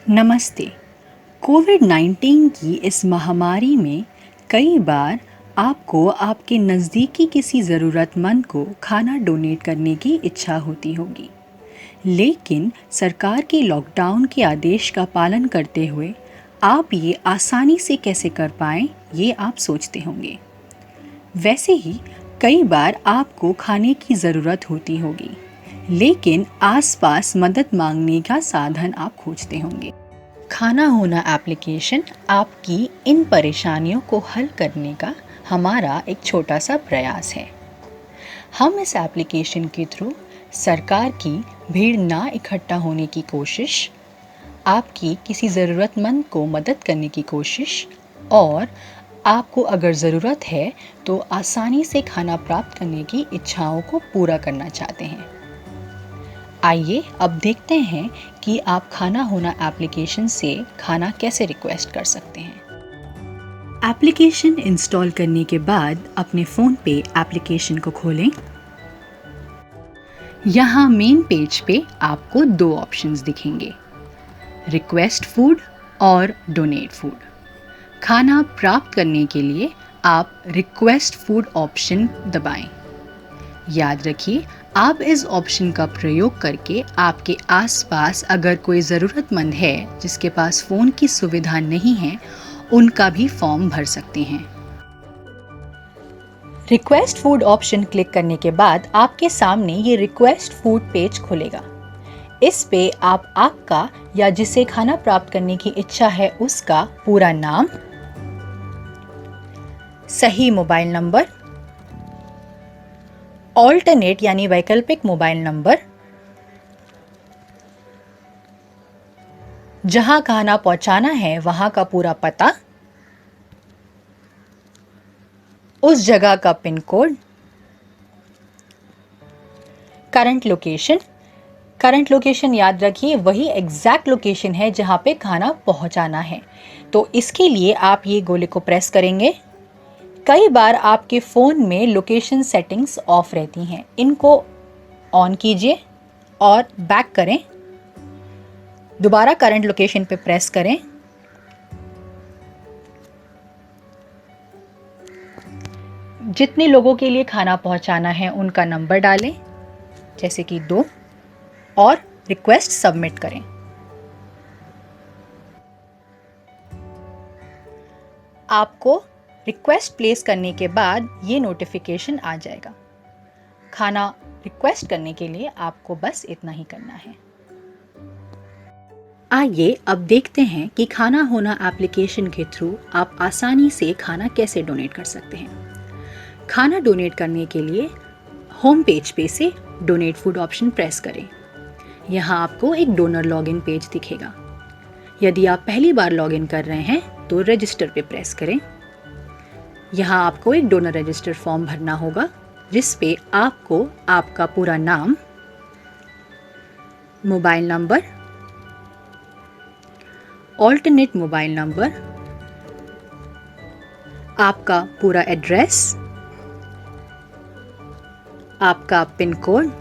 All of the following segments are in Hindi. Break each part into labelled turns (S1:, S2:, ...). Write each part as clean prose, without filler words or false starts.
S1: नमस्ते। कोविड-19 की इस महामारी में कई बार आपको आपके नज़दीकी किसी ज़रूरतमंद को खाना डोनेट करने की इच्छा होती होगी। लेकिन सरकार के लॉकडाउन के आदेश का पालन करते हुए आप ये आसानी से कैसे कर पाएँ, ये आप सोचते होंगे। वैसे ही कई बार आपको खाने की ज़रूरत होती होगी, लेकिन आसपास मदद मांगने का साधन आप खोजते होंगे। खाना होना एप्लीकेशन आपकी इन परेशानियों को हल करने का हमारा एक छोटा सा प्रयास है। हम इस एप्लीकेशन के थ्रू सरकार की भीड़ ना इकट्ठा होने की कोशिश, आपकी किसी ज़रूरतमंद को मदद करने की कोशिश और आपको अगर ज़रूरत है तो आसानी से खाना प्राप्त करने की इच्छाओं को पूरा करना चाहते हैं। आइए अब देखते हैं कि आप खाना होना एप्लीकेशन से खाना कैसे रिक्वेस्ट कर सकते हैं। एप्लीकेशन इंस्टॉल करने के बाद अपने फ़ोन पे एप्लीकेशन को खोलें। यहाँ मेन पेज पे आपको दो ऑप्शंस दिखेंगे, रिक्वेस्ट फूड और डोनेट फूड। खाना प्राप्त करने के लिए आप रिक्वेस्ट फूड ऑप्शन दबाएं। याद रखिए, आप इस ऑप्शन का प्रयोग करके आपके आसपास अगर कोई ज़रूरतमंद है जिसके पास फ़ोन की सुविधा नहीं है, उनका भी फॉर्म भर सकते हैं। रिक्वेस्ट फूड ऑप्शन क्लिक करने के बाद आपके सामने ये रिक्वेस्ट फूड पेज खुलेगा। इस पे आप आपका या जिसे खाना प्राप्त करने की इच्छा है उसका पूरा नाम, सही मोबाइल नंबर, ऑल्टरनेट यानी वैकल्पिक मोबाइल नंबर, जहां खाना पहुंचाना है वहां का पूरा पता, उस जगह का पिन कोड, करंट लोकेशन याद रखिए वही एग्जैक्ट लोकेशन है जहां पे खाना पहुंचाना है। तो इसके लिए आप ये गोले को प्रेस करेंगे। कई बार आपके फ़ोन में लोकेशन सेटिंग्स ऑफ रहती हैं, इनको ऑन कीजिए और बैक करें। दोबारा करंट लोकेशन पे प्रेस करें। जितने लोगों के लिए खाना पहुंचाना है उनका नंबर डालें, जैसे कि 2, और रिक्वेस्ट सबमिट करें। आपको रिक्वेस्ट प्लेस करने के बाद ये नोटिफिकेशन आ जाएगा। खाना रिक्वेस्ट करने के लिए आपको बस इतना ही करना है। आइए अब देखते हैं कि खाना होना एप्लीकेशन के थ्रू आप आसानी से खाना कैसे डोनेट कर सकते हैं। खाना डोनेट करने के लिए होम पेज पे से डोनेट फूड ऑप्शन प्रेस करें। यहाँ आपको एक डोनर लॉगिन पेज दिखेगा। यदि आप पहली बार लॉगिन कर रहे हैं तो रजिस्टर पे प्रेस करें। यहाँ आपको एक डोनर रजिस्टर फॉर्म भरना होगा, जिस पे आपको आपका पूरा नाम, mobile number, alternate mobile number, आपका पूरा एड्रेस, आपका पिन कोड,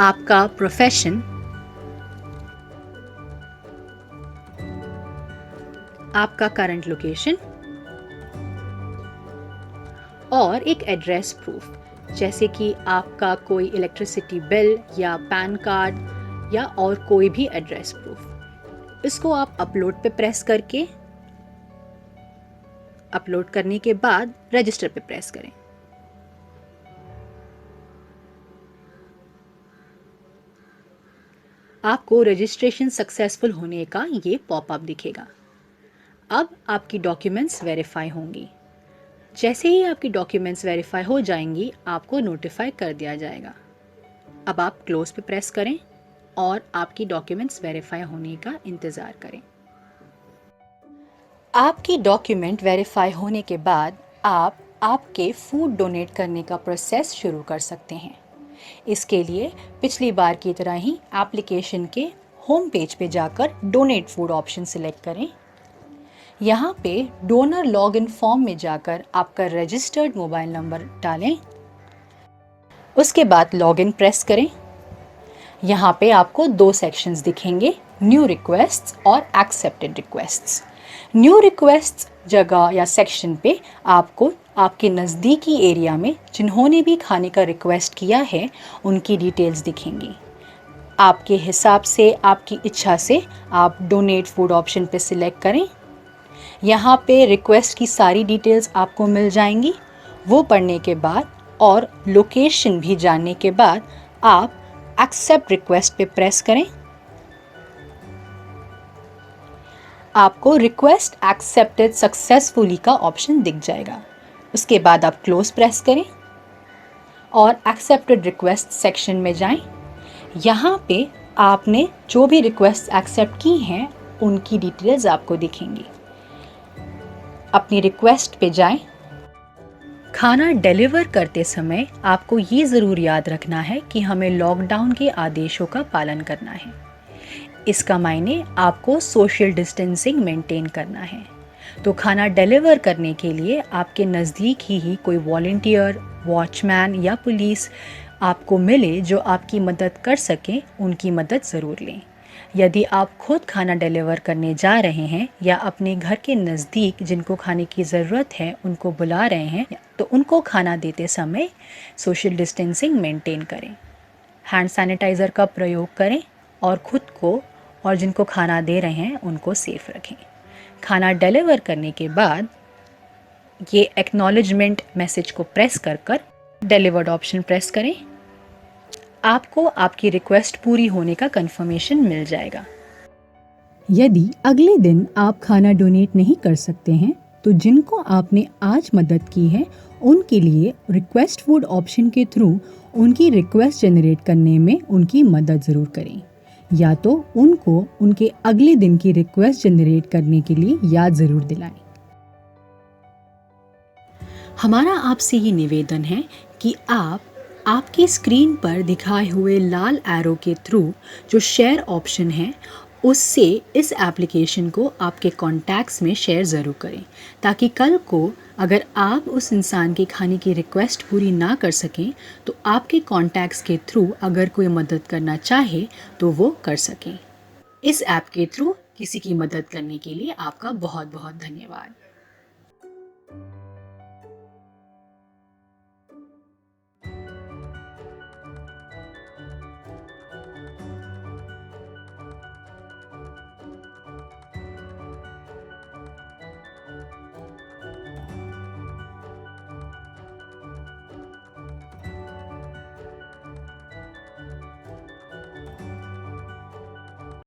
S1: आपका प्रोफेशन, आपका करंट लोकेशन और एक एड्रेस प्रूफ, जैसे कि आपका कोई इलेक्ट्रिसिटी बिल या पैन कार्ड या और कोई भी एड्रेस प्रूफ। इसको आप अपलोड पे प्रेस करके, अपलोड करने के बाद रजिस्टर पे प्रेस करें। आपको रजिस्ट्रेशन सक्सेसफुल होने का ये पॉपअप दिखेगा। अब आपकी डॉक्यूमेंट्स वेरीफाई होंगी। जैसे ही आपकी डॉक्यूमेंट्स वेरीफाई हो जाएंगी, आपको नोटिफाई कर दिया जाएगा। अब आप क्लोज पे प्रेस करें और आपकी डॉक्यूमेंट्स वेरीफाई होने का इंतज़ार करें। आपकी डॉक्यूमेंट वेरीफाई होने के बाद आप आपके फूड डोनेट करने का प्रोसेस शुरू कर सकते हैं। इसके लिए पिछली बार की तरह ही एप्लीकेशन के होम पेज पे जाकर डोनेट फूड ऑप्शन सिलेक्ट करें। यहाँ पे डोनर लॉगिन फॉर्म में जाकर आपका रजिस्टर्ड मोबाइल नंबर डालें। उसके बाद लॉगिन प्रेस करें। यहाँ पे आपको दो सेक्शंस दिखेंगे, न्यू रिक्वेस्ट्स और एक्सेप्टेड रिक्वेस्ट्स। न्यू रिक्वेस्ट्स जगह या सेक्शन पे आपको आपके नज़दीकी एरिया में जिन्होंने भी खाने का रिक्वेस्ट किया है उनकी डिटेल्स दिखेंगी। आपके हिसाब से, आपकी इच्छा से आप डोनेट फूड ऑप्शन पे सिलेक्ट करें। यहाँ पे रिक्वेस्ट की सारी डिटेल्स आपको मिल जाएंगी। वो पढ़ने के बाद और लोकेशन भी जानने के बाद आप एक्सेप्ट रिक्वेस्ट पे प्रेस करें। आपको रिक्वेस्ट एक्सेप्टेड सक्सेसफुली का ऑप्शन दिख जाएगा। उसके बाद आप क्लोज प्रेस करें और एक्सेप्टेड रिक्वेस्ट सेक्शन में जाएं। यहाँ पे आपने जो भी रिक्वेस्ट एक्सेप्ट की हैं उनकी डिटेल्स आपको दिखेंगी। अपनी रिक्वेस्ट पे जाएं। खाना डिलीवर करते समय आपको ये ज़रूर याद रखना है कि हमें लॉकडाउन के आदेशों का पालन करना है। इसका मायने आपको सोशल डिस्टेंसिंग मेंटेन करना है। तो खाना डिलीवर करने के लिए आपके नज़दीक ही कोई वॉलंटियर, वॉचमैन या पुलिस आपको मिले जो आपकी मदद कर सके, उनकी मदद ज़रूर लें। यदि आप खुद खाना डिलीवर करने जा रहे हैं या अपने घर के नज़दीक जिनको खाने की ज़रूरत है उनको बुला रहे हैं, तो उनको खाना देते समय सोशल डिस्टेंसिंग मेंटेन करें। हैंड सैनिटाइज़र का प्रयोग करें और ख़ुद को और जिनको खाना दे रहे हैं उनको सेफ रखें। खाना डिलीवर करने के बाद ये एक्नॉलेजमेंट मैसेज को प्रेस कर डिलीवर्ड ऑप्शन प्रेस करें। आपको आपकी रिक्वेस्ट पूरी होने का कंफर्मेशन मिल जाएगा।
S2: यदि अगले दिन आप खाना डोनेट नहीं कर सकते हैं तो जिनको आपने आज मदद की है उनके लिए रिक्वेस्ट फूड ऑप्शन के थ्रू उनकी रिक्वेस्ट जनरेट करने में उनकी मदद ज़रूर करें, या तो उनको उनके अगले दिन की रिक्वेस्ट जनरेट करने के लिए याद ज़रूर दिलाएं।
S1: हमारा आपसे ये निवेदन है कि आप आपकी स्क्रीन पर दिखाए हुए लाल एरो के थ्रू जो शेयर ऑप्शन है उससे इस एप्लीकेशन को आपके कॉन्टैक्ट्स में शेयर ज़रूर करें, ताकि कल को अगर आप उस इंसान के खाने की रिक्वेस्ट पूरी ना कर सकें तो आपके कॉन्टैक्ट्स के थ्रू अगर कोई मदद करना चाहे तो वो कर सकें। इस ऐप के थ्रू किसी की मदद करने के लिए आपका बहुत बहुत धन्यवाद।